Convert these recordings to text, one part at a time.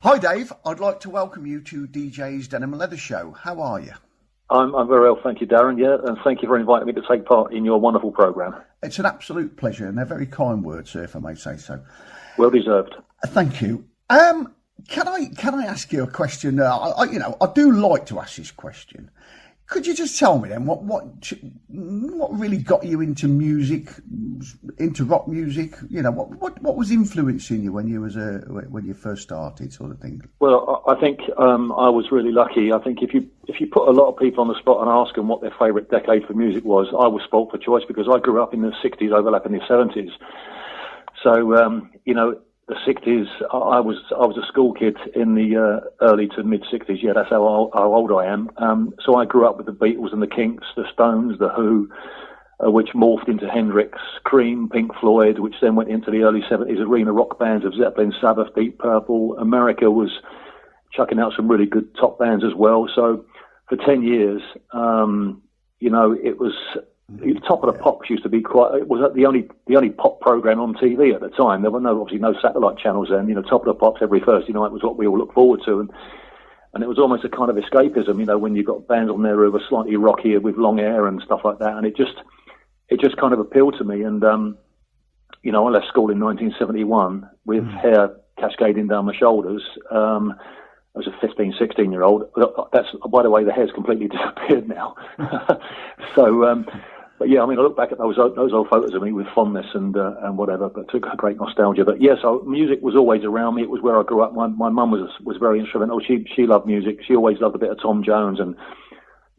Hi Dave, I'd like to welcome you to DJ's Denim Leather Show. How are you? I'm very well, thank you, Darren. Yeah, and thank you for inviting me to take part in your wonderful programme. It's an absolute pleasure, and they're very kind words, sir, if I may say so. Well deserved. Thank you. Can I ask you a question? I do like to ask this question. Could you just tell me then what really got you into music, into rock music? You know, what was influencing you when you first started, sort of thing? Well, I think I was really lucky. I think if you put a lot of people on the spot and ask them what their favourite decade for music was, I was spoilt for choice because I grew up in the 60s, overlapping the 70s. So the 60s, I was a school kid in the early to mid 60s. Yeah, that's how old I am. So I grew up with the Beatles and the Kinks, the Stones, the Who, which morphed into Hendrix, Cream, Pink Floyd, which then went into the early 70s arena rock bands of Zeppelin, Sabbath, Deep Purple. America was chucking out some really good top bands as well. So for 10 years, it was... Top of the Pops used to be it was the only pop program on TV at the time. There were obviously no satellite channels then. Top of the Pops every Thursday night was what we all looked forward to, and it was almost a kind of escapism. When you got bands on there who were slightly rockier with long hair and stuff like that, and it just kind of appealed to me. And I left school in 1971 with hair cascading down my shoulders. I was a 15, 16-year-old. That's, by the way, the hair's completely disappeared now. So. But yeah, I mean, I look back at those old photos of me with fondness and whatever, but took a great nostalgia. But yeah, so music was always around me. It was where I grew up. My mum was very instrumental. She loved music. She always loved a bit of Tom Jones and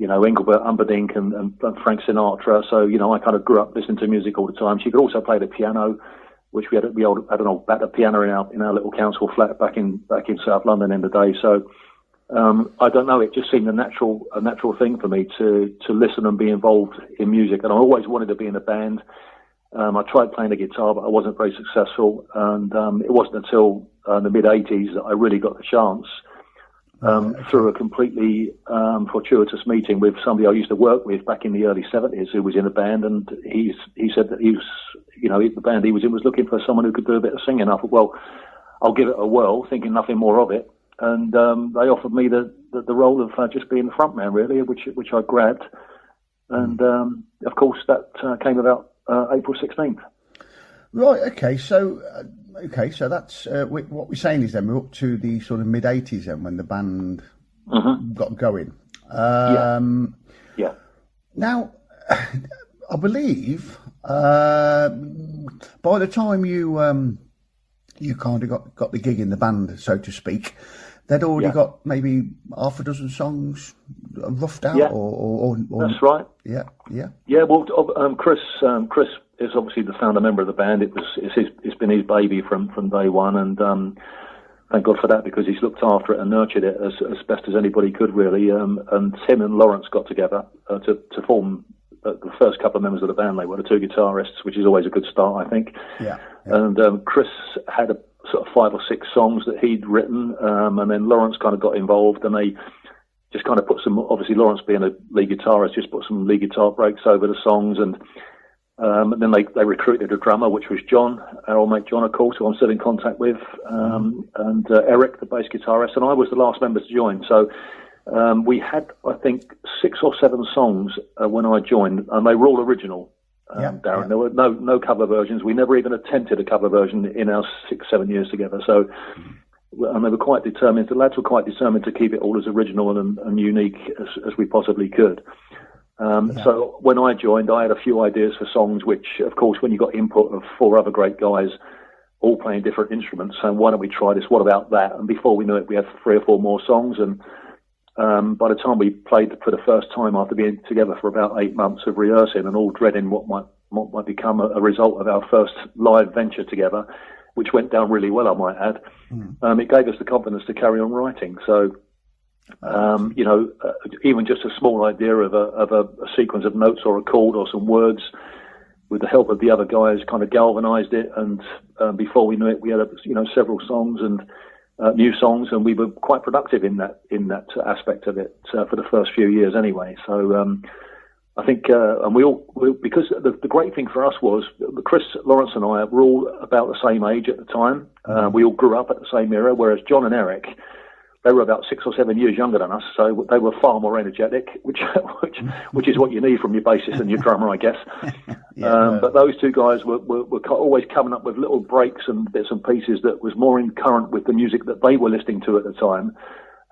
Engelbert Humperdinck and Frank Sinatra. So I kind of grew up listening to music all the time. She could also play the piano, which we had an old battered piano in our little council flat back in South London in the day. So. I don't know. It just seemed a natural thing for me to listen and be involved in music. And I always wanted to be in a band. I tried playing the guitar, but I wasn't very successful. And it wasn't until the mid '80s that I really got the chance through a completely fortuitous meeting with somebody I used to work with back in the early '70s, who was in a band, and he said that he was, the band he was in was looking for someone who could do a bit of singing. I thought, well, I'll give it a whirl, thinking nothing more of it. And they offered me the role of just being the front man, really, which I grabbed. And, of course, that came about April 16th. Right, okay. So that's what we're saying is then we're up to the sort of mid-'80s then when the band got going. Yeah. Now, I believe by the time you kind of got the gig in the band, so to speak, they'd already got maybe half a dozen songs roughed out, or that's right. Yeah. Well, Chris is obviously the founder member of the band. It's been his baby from day one, and thank God for that, because he's looked after it and nurtured it as best as anybody could, really. And him and Lawrence got together to form the first couple of members of the band. They were the two guitarists, which is always a good start, I think. Yeah. And Chris had a sort of 5 or 6 songs that he'd written, and then Lawrence kind of got involved, and they just kind of put some, obviously Lawrence being a lead guitarist, just put some lead guitar breaks over the songs, and then they recruited a drummer, which was John, our old mate John, of course, who I'm still in contact with, and Eric, the bass guitarist, and I was the last member to join. So we had, I think, 6 or 7 songs when I joined, and they were all original. Darren, there were no cover versions. We never even attempted a cover version in our 6-7 years together. So, and they were quite determined. The lads were quite determined to keep it all as original and unique as we possibly could. So when I joined, I had a few ideas for songs, which, of course, when you got input of 4 other great guys all playing different instruments, saying, why don't we try this? What about that? And before we knew it, we had 3 or 4 more songs. And by the time we played for the first time, after being together for about 8 months of rehearsing and all dreading what might become a result of our first live venture together, which went down really well, I might add, it gave us the confidence to carry on writing. So, even just a small idea of a sequence of notes or a chord or some words, with the help of the other guys, kind of galvanized it. And before we knew it, we had several songs and new songs, and we were quite productive in that aspect of it for the first few years anyway. So I think, and because the great thing for us was Chris, Lawrence, and I were all about the same age at the time. We all grew up at the same era, whereas John and Eric, they were about 6 or 7 years younger than us, so they were far more energetic, which is what you need from your bassist and your drummer, I guess. But those two guys were always coming up with little breaks and bits and pieces that was more in current with the music that they were listening to at the time,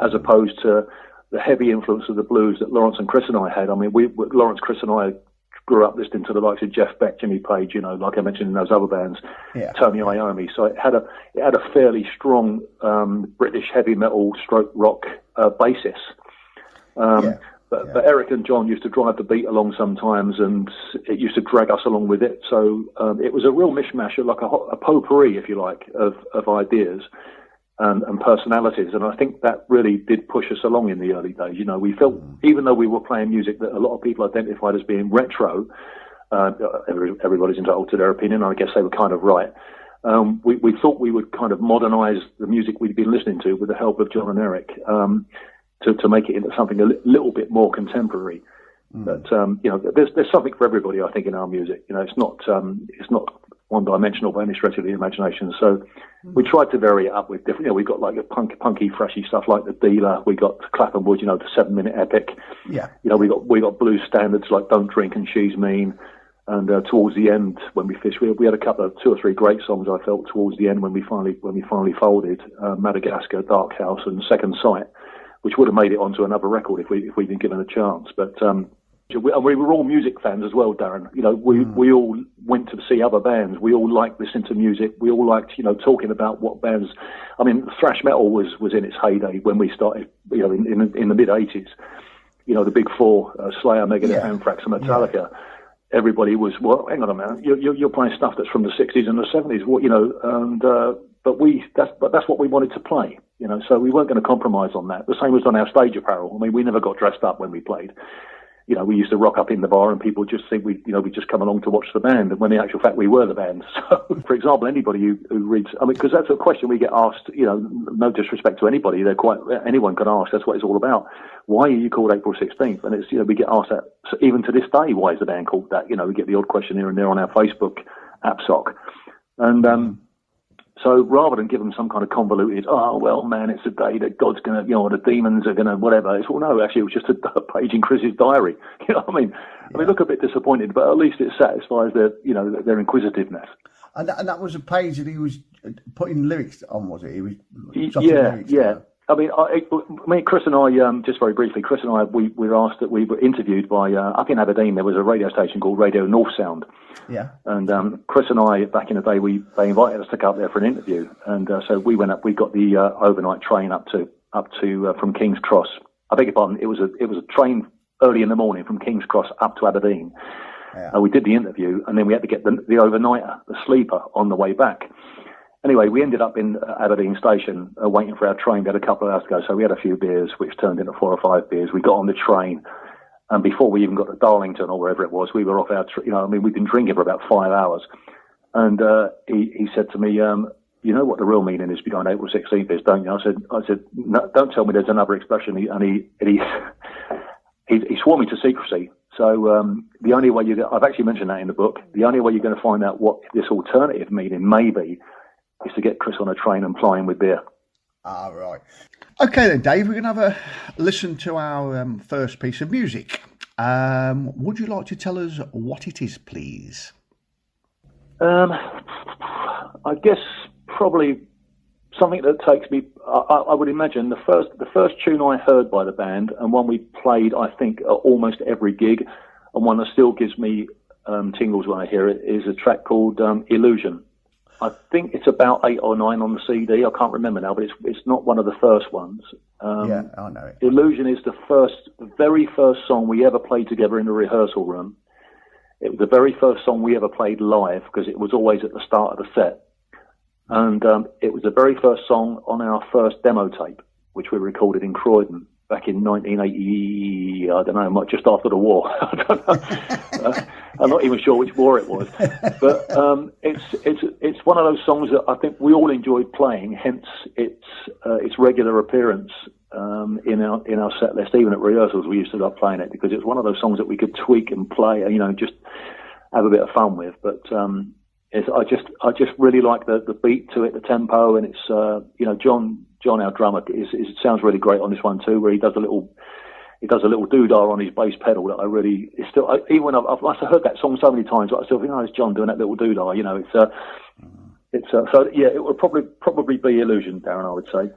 as opposed to the heavy influence of the blues that Lawrence and Chris and I had. I mean, Lawrence, Chris, and I grew up listening to the likes of Jeff Beck, Jimmy Page, like I mentioned in those other bands, Tony Iommi. So it had a fairly strong British heavy metal stroke rock basis. But Eric and John used to drive the beat along sometimes, and it used to drag us along with it. So it was a real mishmash, like a potpourri, if you like, of ideas and personalities. And I think that really did push us along in the early days. We felt, even though we were playing music that a lot of people identified as being retro, everybody's entitled to their opinion, and I guess they were kind of right. We thought we would kind of modernise the music we'd been listening to with the help of John and Eric, to make it into something a little bit more contemporary. But there's something for everybody, I think, in our music. It's not one-dimensional by any stretch of the imagination. So we tried to vary it up with different. We got like a punky, freshy stuff like The Dealer. We got Clapham Wood, the 7-minute epic. Yeah. We got blues standards like Don't Drink and She's Mean. And towards the end, when we finished, we had a couple of 2 or 3 great songs. I felt towards the end when we finally folded, Madagascar, Dark House, and Second Sight, which would have made it onto another record if we'd been given a chance. But we were all music fans as well, Darren. We all went to see other bands. We all liked listening to music. We all liked, talking about what bands. I mean, thrash metal was in its heyday when we started, in the mid '80s. The big four: Slayer, Megadeth, Anthrax, and Metallica. Yeah. Everybody was, well, hang on a minute, you're playing stuff that's from the '60s and the '70s. But that's what we wanted to play. So we weren't going to compromise on that. The same was on our stage apparel. I mean, we never got dressed up when we played. We used to rock up in the bar and people just think we'd just come along to watch the band, and when in actual fact we were the band. So, for example, anybody who reads, because that's a question we get asked, no disrespect to anybody, anyone can ask, that's what it's all about. Why are you called April 16th? And it's, we get asked that, so even to this day, why is the band called that? We get the odd question here and there on our Facebook AppSoc. And, so rather than give them some kind of convoluted, oh, well, man, it's a day that God's going to, or the demons are going to, whatever. It's, well, no, actually, it was just a page in Chris's diary. I mean, look a bit disappointed, but at least it satisfies their inquisitiveness. And that was a page that he was putting lyrics on, was it? He was yeah. I mean, Chris and I, just very briefly, Chris and I, we were asked that we were interviewed by, up in Aberdeen, there was a radio station called Radio North Sound. Yeah. And Chris and I, back in the day, they invited us to go up there for an interview. And so we went up, we got the overnight train up to from King's Cross. I beg your pardon, it was a train early in the morning from King's Cross up to Aberdeen. Yeah. We did the interview, and then we had to get the overnighter, the sleeper, on the way back. Anyway, we ended up in Aberdeen station waiting for our train. We had a couple of hours to go, so we had a few beers, which turned into 4 or 5 beers. We got on the train, and before we even got to Darlington or wherever it was, we were off our, we'd been drinking for about 5 hours. And he said to me, you know what the real meaning is behind April 16th is, don't you? I said, no, don't tell me there's another expression. He swore me to secrecy. So the only way I've actually mentioned that in the book, the only way you're going to find out what this alternative meaning may be is to get Chris on a train and ply him with beer. Ah, right. Okay then, Dave, we're going to have a listen to our first piece of music. Would you like to tell us what it is, please? I guess probably something that takes me, I would imagine, the first tune I heard by the band, and one we played, I think, at almost every gig, and one that still gives me tingles when I hear it, is a track called Illusion. I think it's about 8 or 9 on the CD. I can't remember now, but it's not one of the first ones. Yeah, I know it. Illusion is the very first song we ever played together in the rehearsal room. It was the very first song we ever played live, because it was always at the start of the set. And it was the very first song on our first demo tape, which we recorded in Croydon back in 1980, I don't know, just after the war. I don't know. I'm not even sure which war it was. But it's one of those songs that I think we all enjoyed playing, hence its regular appearance in our set list. Even at rehearsals, we used to love playing it because it's one of those songs that we could tweak and play, just have a bit of fun with. But I just really like the beat to it, the tempo, and it's John, our drummer, it sounds really great on this one too, where he does a little doodah on his bass pedal that even when I must have heard that song so many times, but I still think, it's John doing that little doodah. So yeah, it would probably be Illusion, Darren, I would say.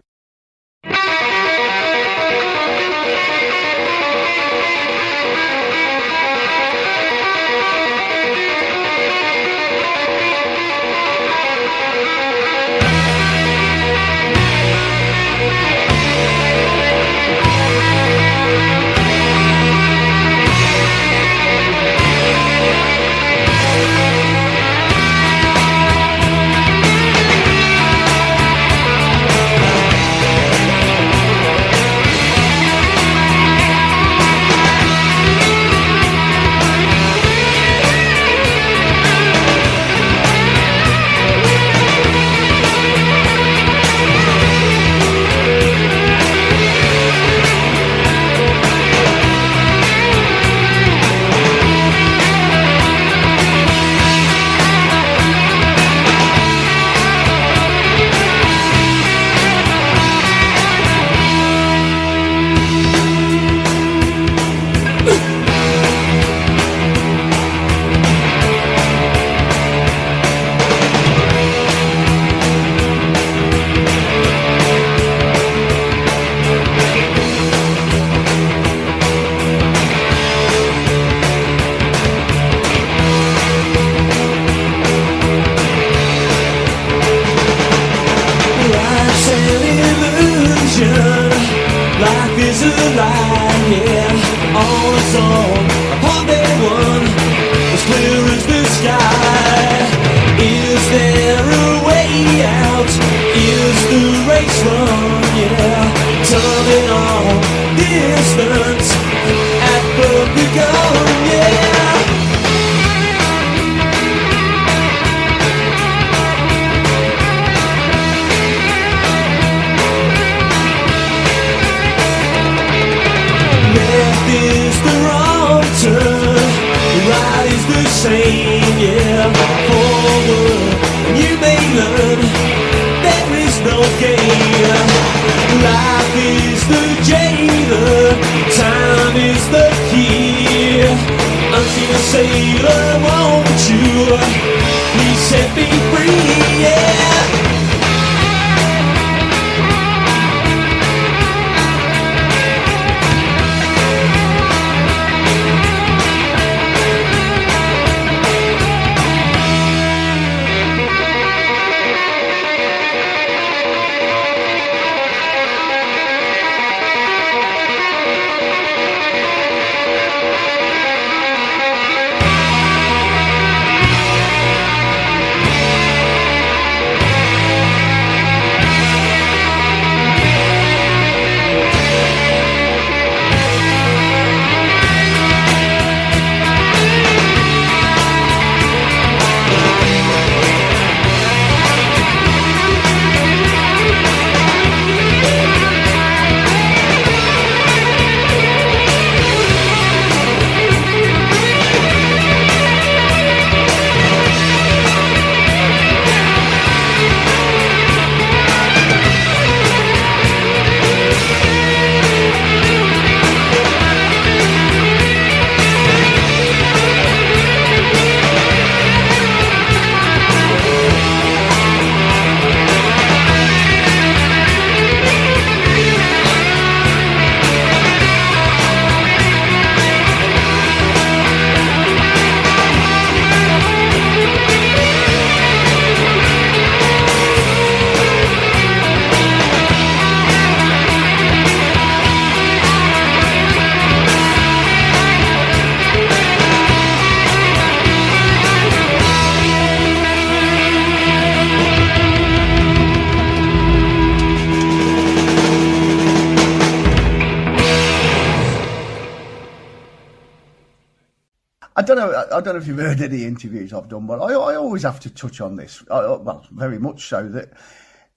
I don't know if you've heard any interviews I've done, but I always have to touch on this. Well, very much so that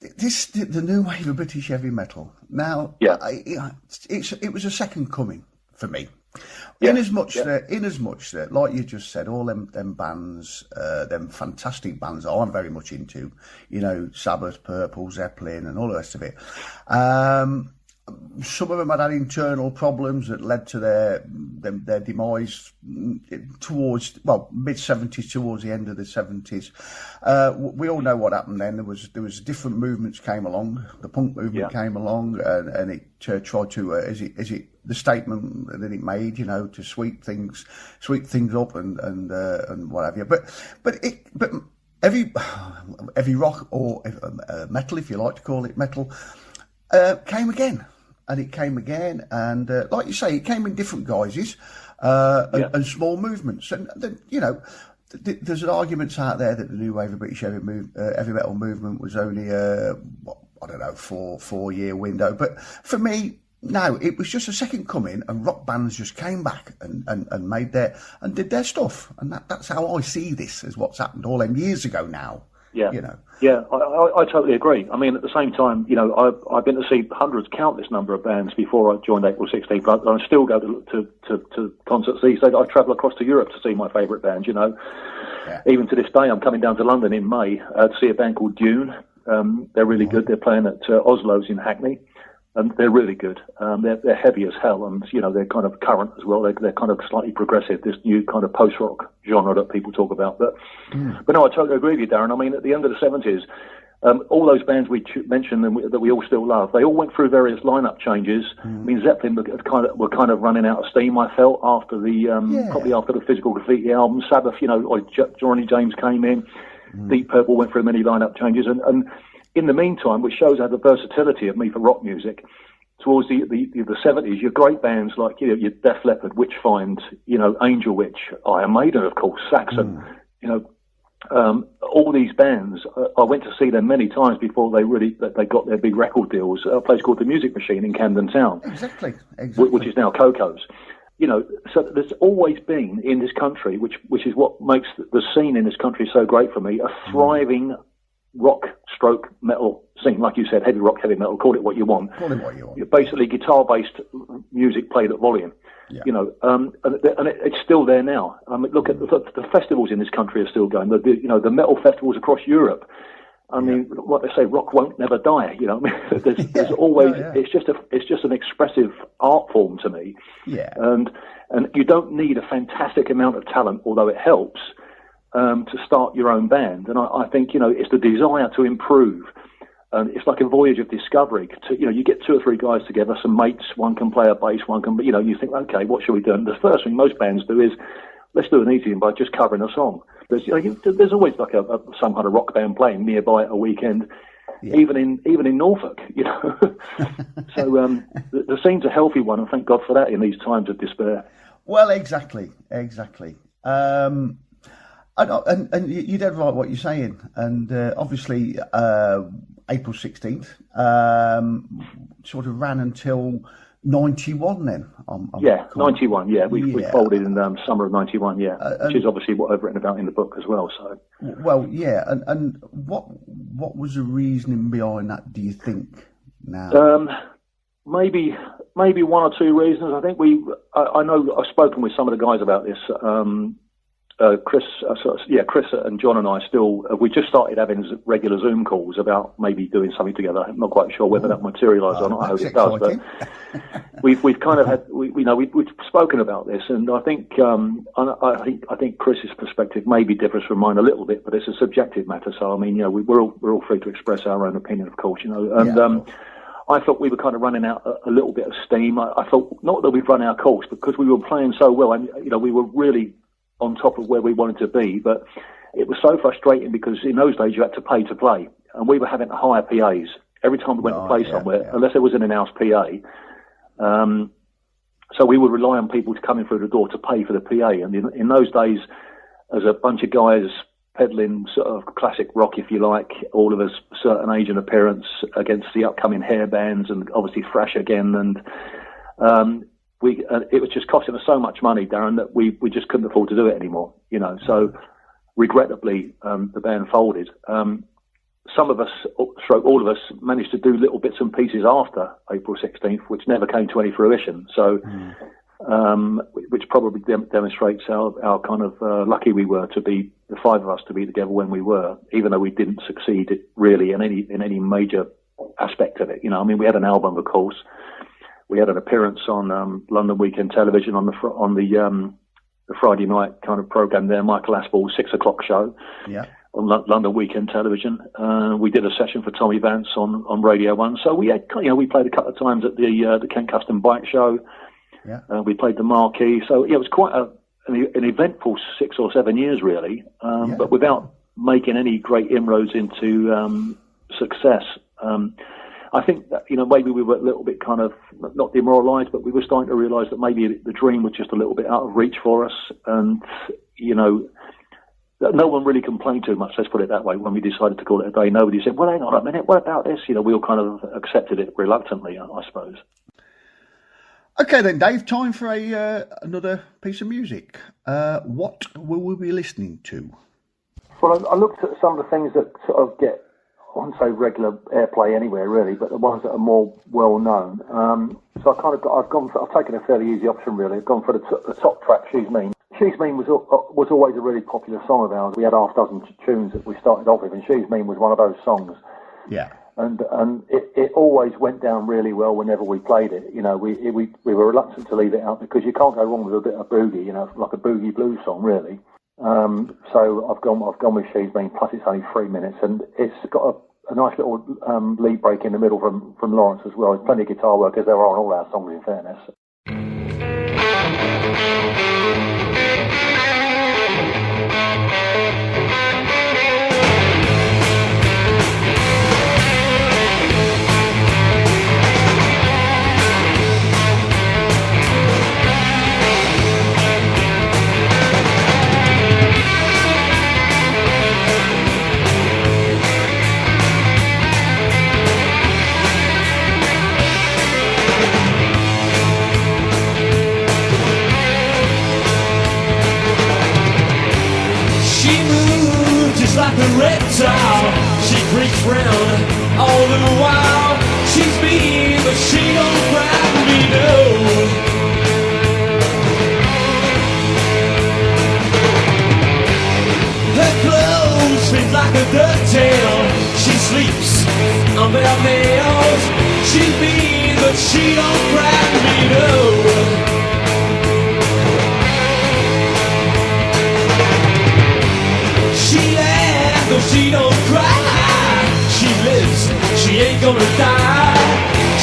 the new wave of British heavy metal. Now, Yeah. it was a second coming for me. Yeah. In as much that, like you just said, all them bands, them fantastic bands that I'm very much into, Sabbath, Purple, Zeppelin, and all the rest of it. Some of them had internal problems that led to their demise towards mid-70s, towards the end of the 70s. We all know what happened then. There was different movements came along. The punk movement came along, and it tried to is it the statement that it made, to sweep things up and what have you. But every rock or metal, if you like to call it metal, came again. And it came again, and like you say, it came in different guises and small movements. And there's an argument out there that the new wave of British heavy metal movement was only a 4-year window. But for me, no, it was just a second coming, and rock bands just came back and made did their stuff, and that's how I see this as what's happened all them years ago now. Yeah, yeah, I totally agree. I mean, at the same time, I've been to see countless number of bands before I joined April 16th, but I still go to concerts these days. I travel across to Europe to see my favourite bands, Yeah. Even to this day, I'm coming down to London in May to see a band called Dune. They're really good. They're playing at Oslo's in Hackney. And they're really good. They're heavy as hell, and they're kind of current as well. They're kind of slightly progressive, this new kind of post-rock genre that people talk about. But no, I totally agree with you, Darren. I mean, at the end of the 70s, all those bands we mentioned that we all still love, they all went through various lineup changes. I mean, Zeppelin were kind of running out of steam, I felt, after the probably after the Physical Graffiti album. Sabbath, Johnny James came in. Deep Purple went through many lineup changes, and in the meantime, which shows how the versatility of me for rock music, towards the 70s, your great bands like your Def Leppard, Witchfind, Angel Witch, Iron Maiden, of course, Saxon, all these bands. I went to see them many times before they got their big record deals at a place called the Music Machine in Camden Town, exactly. Which is now Coco's. So there's always been in this country, which is what makes the scene in this country so great for me, a thriving rock/metal scene, like you said, heavy rock, heavy metal, call it what you want. Basically guitar-based music played at volume. Yeah. And it's still there now. I mean, look at the festivals in this country are still going. The metal festivals across Europe. I mean, what they say, rock won't never die. I mean, there's always. It's just an expressive art form to me. Yeah. And you don't need a fantastic amount of talent, although it helps. To start your own band, and I think it's the desire to improve, and it's like a voyage of discovery. You get 2 or 3 guys together, some mates. One can play a bass, one can. You think, okay, what should we do? And the first thing most bands do is let's do an easy one by just covering a song. There's always like some kind of rock band playing nearby at a weekend, even in Norfolk. So the scene's a healthy one, and thank God for that in these times of despair. Well, exactly. And you're dead right what you're saying. And obviously, April 16th sort of ran until 91 then. 91, yeah. We folded in summer of 91, which is obviously what I've written about in the book as well. So. Well, yeah. And what was the reasoning behind that, do you think, now? Maybe 1 or 2 reasons. I think I know I've spoken with some of the guys about this. Chris and John and I we just started having regular Zoom calls about maybe doing something together. I'm not quite sure whether that materialises or not. I hope it does, but we've kind of had we've spoken about this, and I think I think Chris's perspective maybe differs from mine a little bit, but it's a subjective matter. So I mean, we're all free to express our own opinion, of course, and. I thought we were kind of running out a little bit of steam. I thought not that we've run our course, because we were playing so well, and we were really on top of where we wanted to be, but it was so frustrating because in those days you had to pay to play, and we were having to hire PAs every time we went to play somewhere, unless there was an in-house PA. So we would rely on people to come in through the door to pay for the PA, and in those days, as a bunch of guys peddling sort of classic rock, if you like, all of us certain age and appearance against the upcoming hair bands, and obviously thrash again, and it was just costing us so much money, Darren, that we just couldn't afford to do it anymore. So regrettably, the band folded. some of us, stroke all of us, managed to do little bits and pieces after April 16th, which never came to any fruition. So, which probably demonstrates how kind of lucky we were to be, the five of us, to be together when we were, even though we didn't succeed really in any major aspect of it. You know, I mean, we had an album, of course. We had an appearance on London Weekend Television on the Friday night kind of program there, Michael Aspel's 6 o'clock show. Yeah. On London Weekend Television. We did a session for Tommy Vance on Radio 1. So we had, we played a couple of times at the Kent Custom Bike Show. Yeah. We played the Marquee. So it was quite an eventful 6 or 7 years, really, but without making any great inroads into success. I think that, maybe we were a little bit kind of, not demoralised, but we were starting to realise that maybe the dream was just a little bit out of reach for us. And, no one really complained too much, let's put it that way. When we decided to call it a day, nobody said, well, hang on a minute, what about this? We all kind of accepted it reluctantly, I suppose. Okay then, Dave, time for another piece of music. What will we be listening to? Well, I looked at some of the things that sort of get, I wouldn't say regular airplay anywhere really, but the ones that are more well known. So I've taken a fairly easy option really. I've gone for the top track, She's Mean. She's Mean was always a really popular song of ours. We had half a dozen tunes that we started off with, and She's Mean was one of those songs. Yeah. And it always went down really well whenever we played it. We were reluctant to leave it out because you can't go wrong with a bit of boogie, like a boogie blues song really. So I've gone with She's Mean, plus it's only 3 minutes, and it's got a nice little lead break in the middle from Lawrence as well. There's plenty of guitar work, as there are on all our songs, in fairness. Like a reptile, she creeps round all the while. She's mean, but she don't grab me, no. Her clothes fit like a ducktail. She sleeps on bare nails. She's mean, but she don't grab me, no. She don't cry, she lives, she ain't gonna die.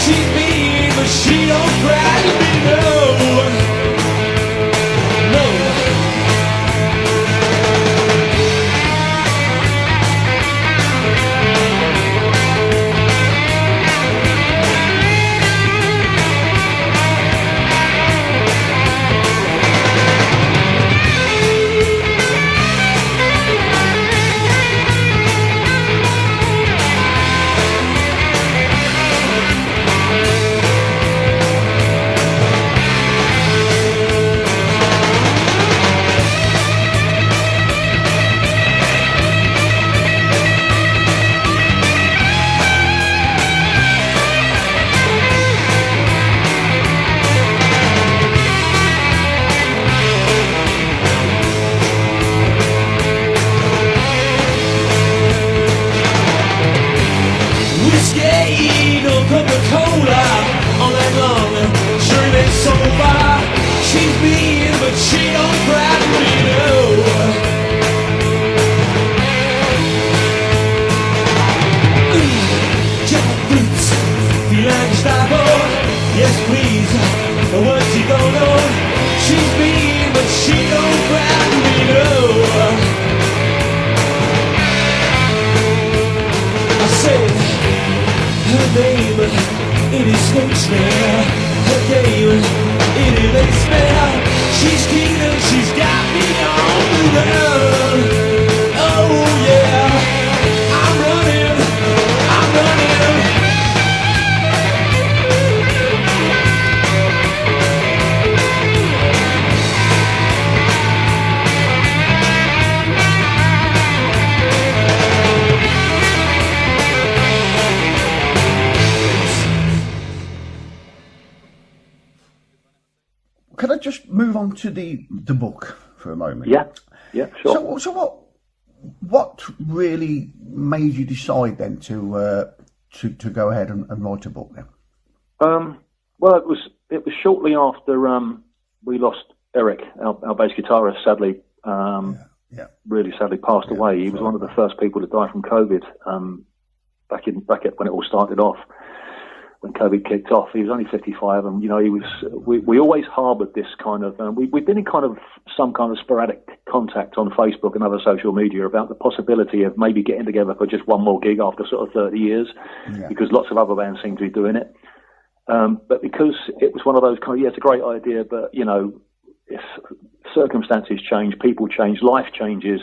She's mean, but she don't cry to me, no. No. Can I just move on to the book for a moment? Yeah, sure. So what really made you decide then to go ahead and write a book then? Well, it was shortly after we lost Eric, our bass guitarist, sadly. Really sadly passed away. He was one of the first people to die from COVID. Back when it all started off, when COVID kicked off, he was only 55, and he was. We always harboured this kind of. We've been in kind of some kind of sporadic contact on Facebook and other social media about the possibility of maybe getting together for just one more gig after sort of 30 years, because lots of other bands seem to be doing it. But because it was one of those kind of, it's a great idea, but if circumstances change, people change, life changes.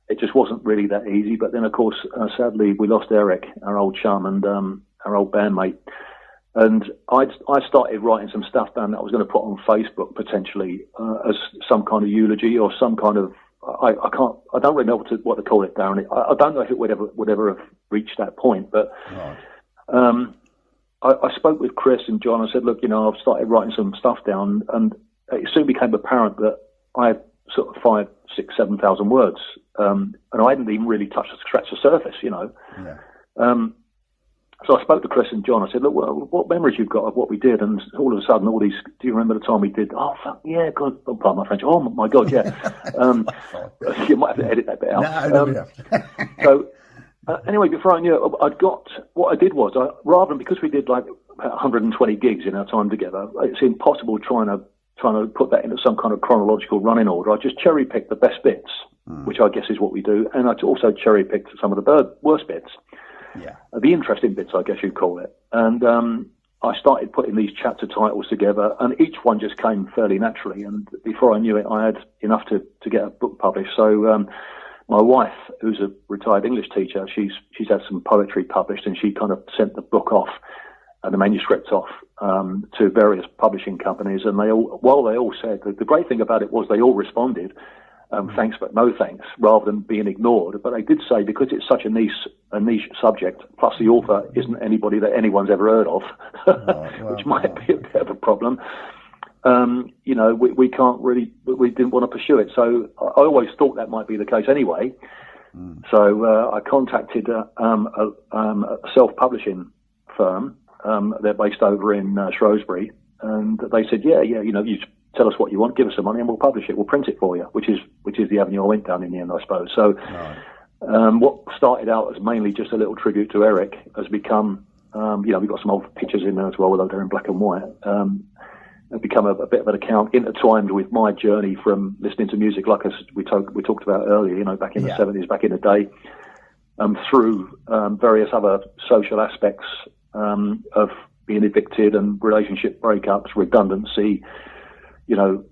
It just wasn't really that easy. But then, of course, sadly, we lost Eric, our old chum and our old bandmate. And I started writing some stuff down that I was going to put on Facebook potentially as some kind of eulogy or some kind of. I don't really know what to call it, Darren. I don't know if it would ever have reached that point. But I spoke with Chris and John. I said, look, I've started writing some stuff down, and it soon became apparent that I had sort of 5,000, 6,000, 7,000 words, and I hadn't even really scratched the surface, So I spoke to Chris and John. I said, look, well, what memories you've got of what we did? And all of a sudden, all these, do you remember the time we did? Oh, fuck, yeah, God, oh, pardon my French. Oh, my God, yeah. You might have to edit that bit out. Anyway, before I knew it, what I did was, rather than, because we did like 120 gigs in our time together, it's impossible trying to put that into some kind of chronological running order. I just cherry-picked the best bits, which I guess is what we do, and I also cherry-picked some of the worst bits. The interesting bits, I guess you'd call it. And I started putting these chapter titles together, and each one just came fairly naturally. And before I knew it, I had enough to get a book published. So my wife, who's a retired English teacher, she's had some poetry published, and she kind of sent the book off and the manuscript off to various publishing companies. And they all said, the great thing about it was they all responded. Thanks, but no thanks, rather than being ignored. But they did say, because it's such a niche subject, plus the author isn't anybody that anyone's ever heard of, which might be a bit of a problem. We can't really, we didn't want to pursue it. So I always thought that might be the case anyway. So I contacted a self-publishing firm. They're based over in Shrewsbury, and they said, you tell us what you want, give us some money, and we'll publish it. We'll print it for you, which is the avenue I went down in the end, I suppose. So, what started out as mainly just a little tribute to Eric has become, we've got some old pictures in there as well, although they're in black and white. It's become a bit of an account intertwined with my journey from listening to music, like we talked about earlier, back in the 70s, back in the day, through various other social aspects of being evicted and relationship breakups, redundancy,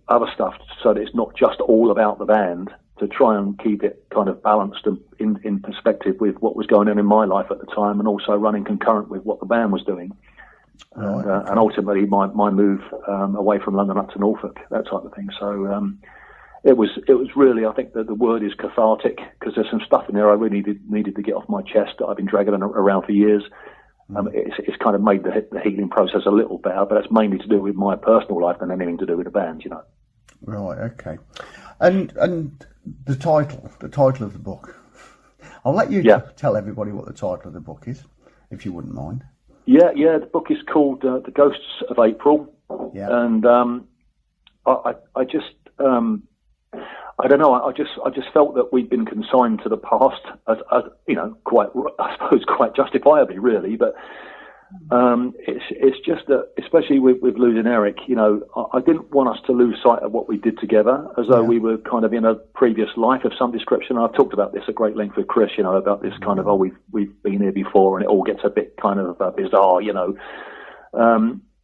other stuff, so that it's not just all about the band, to try and keep it kind of balanced and in perspective with what was going on in my life at the time, and also running concurrent with what the band was doing. And ultimately my move away from London up to Norfolk, that type of thing. So it was really, I think that the word is cathartic, because there's some stuff in there I really needed to get off my chest that I've been dragging around for years. It's kind of made the healing process a little better, but that's mainly to do with my personal life than anything to do with the band, Right, okay. And the title of the book. I'll let you tell everybody what the title of the book is, if you wouldn't mind. Yeah. The book is called The Ghosts of April. Yeah. And I just I don't know. I just felt that we'd been consigned to the past, as quite justifiably, really. But it's just that, especially with losing Eric, I didn't want us to lose sight of what we did together, as though we were kind of in a previous life of some description. I've talked about this at great length with Chris, about this kind of we've been here before, and it all gets a bit kind of bizarre,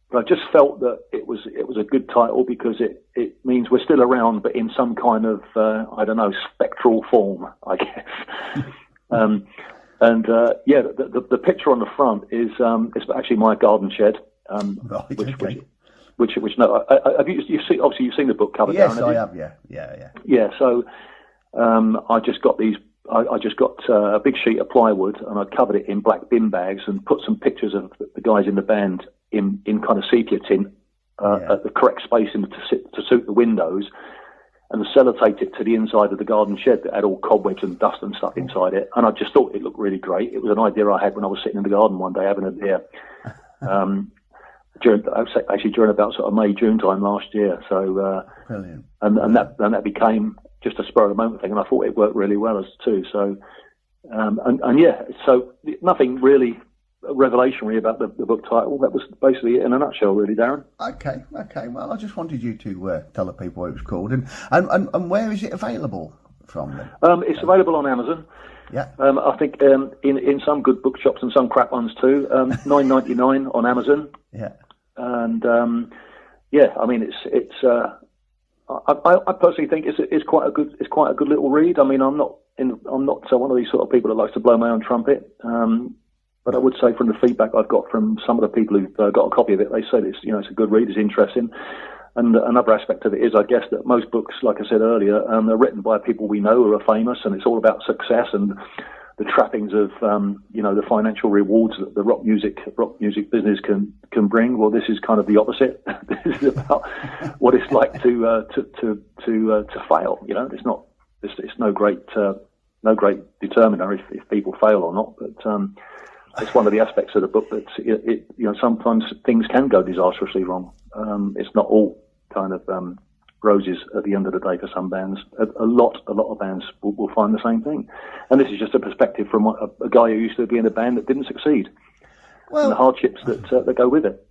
But I just felt that it was a good title, because it means we're still around, but in some kind of spectral form, I guess. The picture on the front is actually my garden shed, which have you seen? Obviously, you've seen the book cover. Yes, Darren, I have. Yeah. Yeah. So I just got these. I just got a big sheet of plywood, and I covered it in black bin bags and put some pictures of the guys in the band in kind of sepia tint at the correct spacing to suit the windows, and sellotaped it to the inside of the garden shed that had all cobwebs and dust and stuff inside it. And I just thought it looked really great. It was an idea I had when I was sitting in the garden one day having a beer. During about sort of May, June time last year. So, brilliant. And that became just a spur of the moment thing, and I thought it worked really well as too. So, so nothing really revelatory about the book title. That was basically it in a nutshell, really, Darren. Okay. Well, I just wanted you to tell the people what it was called, and where is it available from then? It's available on Amazon. Yeah. I think in some good bookshops and some crap ones too. $9.99 on Amazon. Yeah. And I mean, I personally think it's quite a good little read. I mean, I'm not one of these sort of people that likes to blow my own trumpet. But I would say from the feedback I've got from some of the people who've got a copy of it, they said it's a good read, it's interesting. And another aspect of it is, I guess, that most books, like I said earlier, are written by people we know who are famous, and it's all about success and the trappings of the financial rewards that the rock music business can bring. Well, this is kind of the opposite. This is about what it's like to fail. It's no great determiner if people fail or not, but it's one of the aspects of the book that sometimes things can go disastrously wrong. It's not all kind of roses at the end of the day for some bands. A lot of bands will find the same thing, and this is just a perspective from a guy who used to be in a band that didn't succeed, and the hardships that go with it.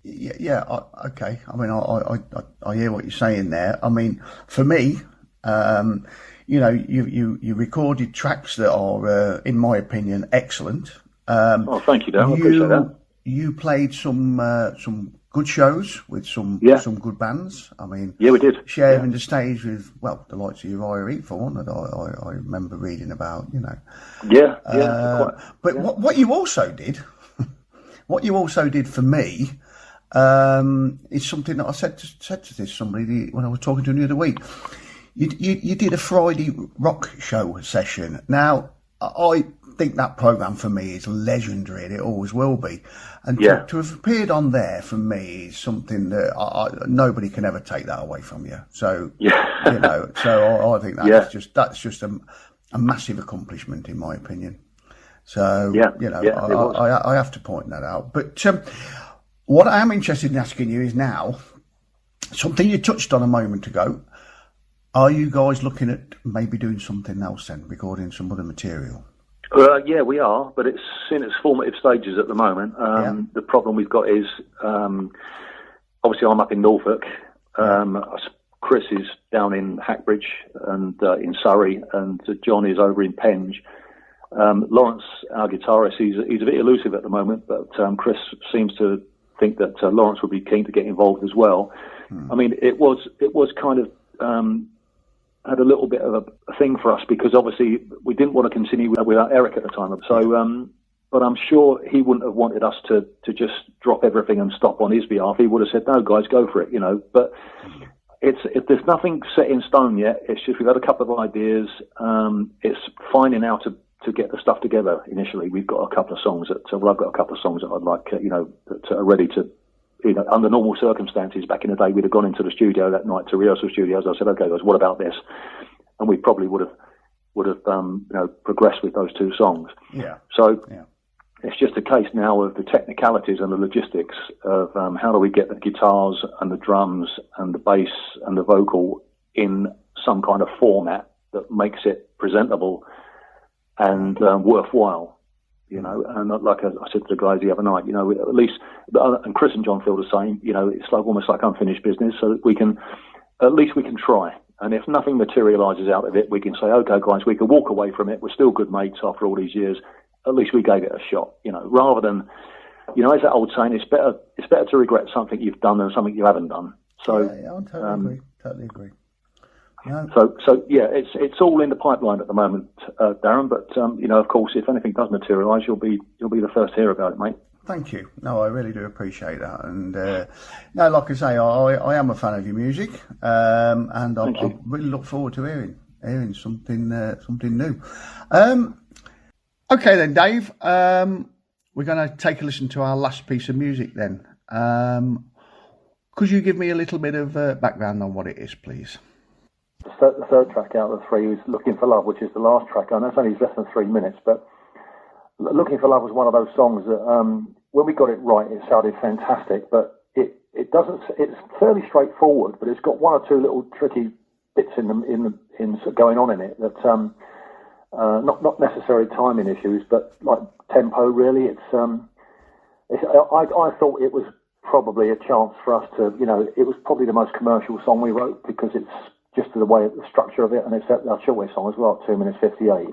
Yeah. Okay. I mean, I hear what you're saying there. I mean, for me, you recorded tracks that are, in my opinion, excellent. Thank you, Dan. I appreciate that. You played some good shows with some good bands. I mean, yeah, we did. Sharing the stage with the likes of Uriah Heep, for one, that I remember reading about. But what you also did, for me, is something that I said to somebody when I was talking to him the other week. You did a Friday rock show session. Now, I think that programme for me is legendary, and it always will be. And to have appeared on there for me is something that nobody can ever take that away from you. So so I think that's just a massive accomplishment in my opinion. So I have to point that out. But what I am interested in asking you is now something you touched on a moment ago. Are you guys looking at maybe doing something else then, recording some other material? Yeah, we are, but it's in its formative stages at the moment. The problem we've got is, obviously I'm up in Norfolk. Chris is down in Hackbridge and in Surrey, and John is over in Penge. Lawrence, our guitarist, he's a bit elusive at the moment, but Chris seems to think that Lawrence would be keen to get involved as well. I mean, it was kind of had a little bit of a thing for us because obviously we didn't want to continue without Eric at the time. So, but I'm sure he wouldn't have wanted us to just drop everything and stop on his behalf. He would have said, "No, guys, go for it," But there's nothing set in stone yet. It's just we've had a couple of ideas. It's finding out to get the stuff together. Initially, we've got a couple of songs I've got a couple of songs that I'd like, that are ready to. Under normal circumstances, back in the day, we'd have gone into the studio that night to rehearsal studios. I said, "Okay, guys, what about this?" And we probably would have progressed with those two songs. Yeah. So it's just a case now of the technicalities and the logistics of how do we get the guitars and the drums and the bass and the vocal in some kind of format that makes it presentable and worthwhile. And like I said to the guys the other night, at least, and Chris and John feel the same. It's almost like unfinished business, so that we can try. And if nothing materialises out of it, we can say, "Okay, guys, we can walk away from it. We're still good mates after all these years. At least we gave it a shot." Rather than, as that old saying, it's better to regret something you've done than something you haven't done. So, I totally agree. Yeah. So it's all in the pipeline at the moment, Darren. But of course, if anything does materialise, you'll be the first to hear about it, mate. Thank you. No, I really do appreciate that. And no, like I say, I am a fan of your music, and I really look forward to hearing something new. Okay then, Dave. We're going to take a listen to our last piece of music then. Could you give me a little bit of background on what it is, please? The third track out of the three is Looking for Love, which is the last track. I know it's only less than 3 minutes, but Looking for Love was one of those songs that when we got it right, it sounded fantastic, but it doesn't. It's fairly straightforward, but it's got one or two little tricky bits in going on in it that not necessarily timing issues, but like tempo. Really, I thought it was probably a chance for us to, it was probably the most commercial song we wrote because it's just the way the structure of it, and it's our shortwave song as well, 2 minutes 58.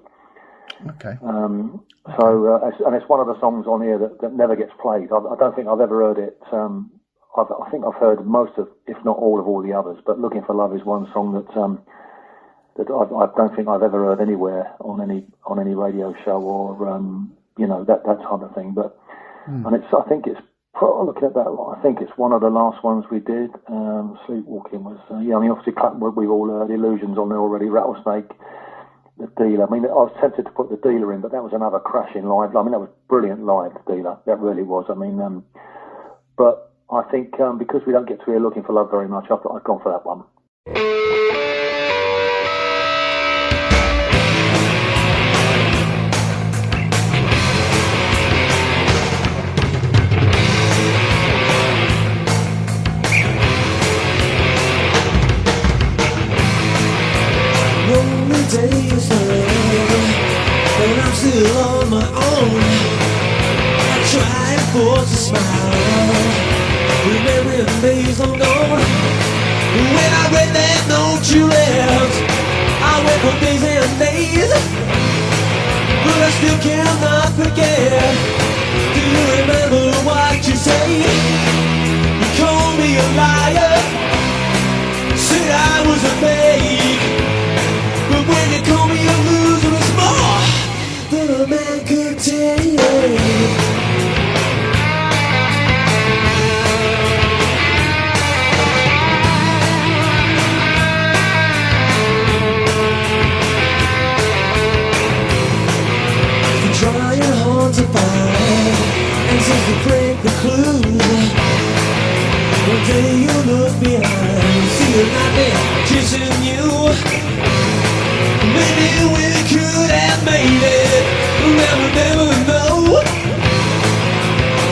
Okay. And it's one of the songs on here that never gets played. I don't think I've ever heard it. I think I've heard most of, if not all the others. But Looking for Love is one song that I don't think I've ever heard anywhere on any radio show or that type of thing. But and I think it's looking at that. I think it's one of the last ones we did. Sleepwalking was obviously we've all heard Illusions on there already. Rattlesnake. The Dealer. I mean, I was tempted to put The Dealer in, but that was another crashing live. I mean, that was brilliant live, The Dealer. That really was. I mean, but I think because we don't get to hear Looking for Love very much, I thought I'd gone for that one. Days and I'm still on my own. I try and force a smile, remembering the days long gone. When I read that note you left, I went for days and days, but I still cannot forget. Do you remember what you say? You called me a liar, said I was a fake. But when you call me a loser, it's more than a man could take. Been trying hard to find answers to break the clues. One day you look behind, see a nightmare chasing you. Maybe we could have made it. Never know.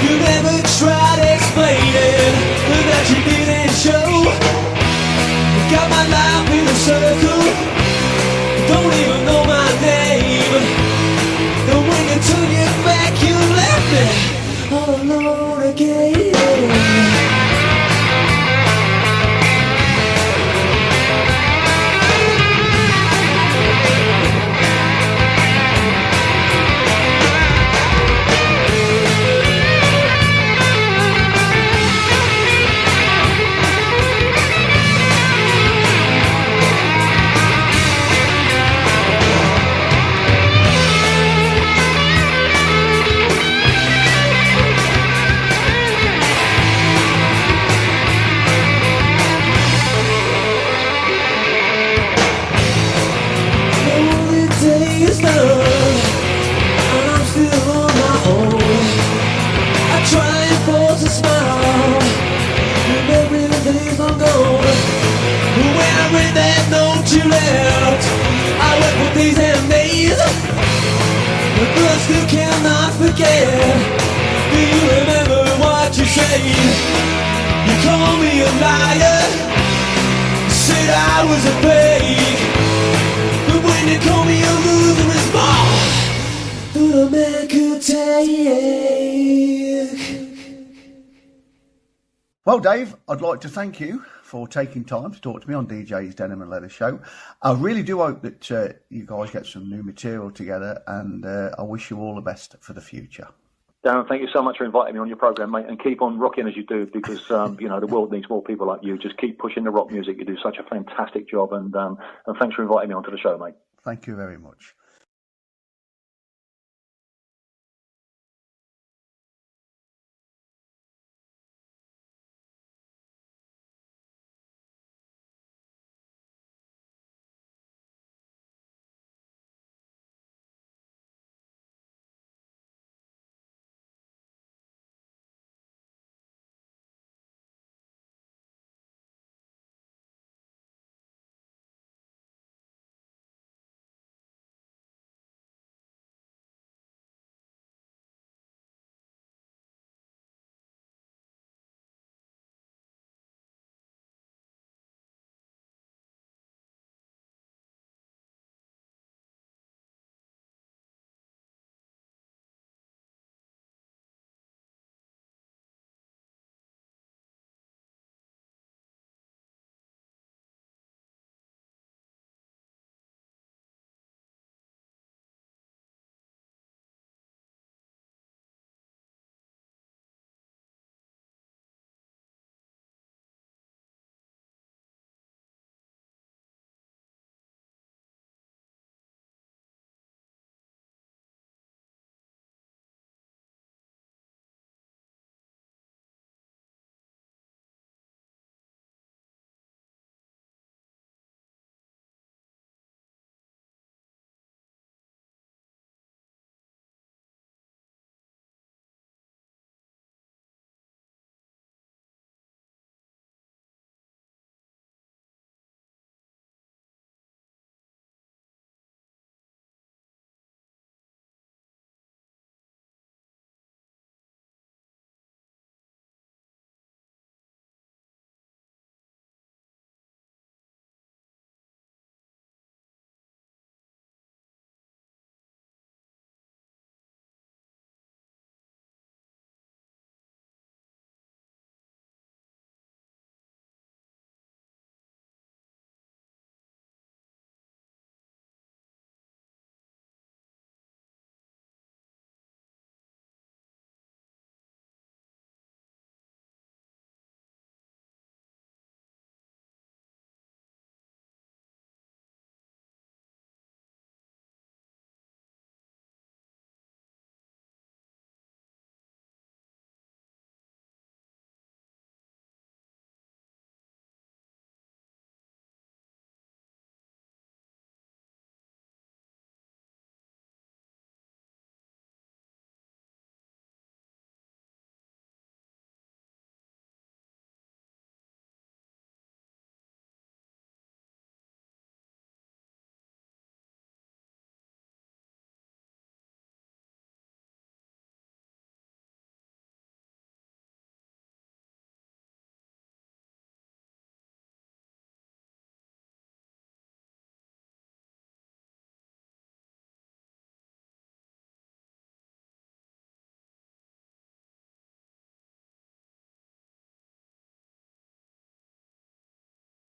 You never tried explaining that you didn't show. Got my life in a circle. Don't even know my name. And when you turn your back, you left me all alone again. Still cannot forget. Do you remember what you said? You called me a liar, said I was a fake. But when you call me a loser, it's more than a man could take. Well, Dave, I'd like to thank you for taking time to talk to me on DJ's Denim and Leather Show. I really do hope that you guys get some new material together, and I wish you all the best for the future. Darren, thank you so much for inviting me on your program, mate, and keep on rocking as you do, because the world needs more people like you. Just keep pushing the rock music. You do such a fantastic job, and thanks for inviting me onto the show, mate. Thank you very much.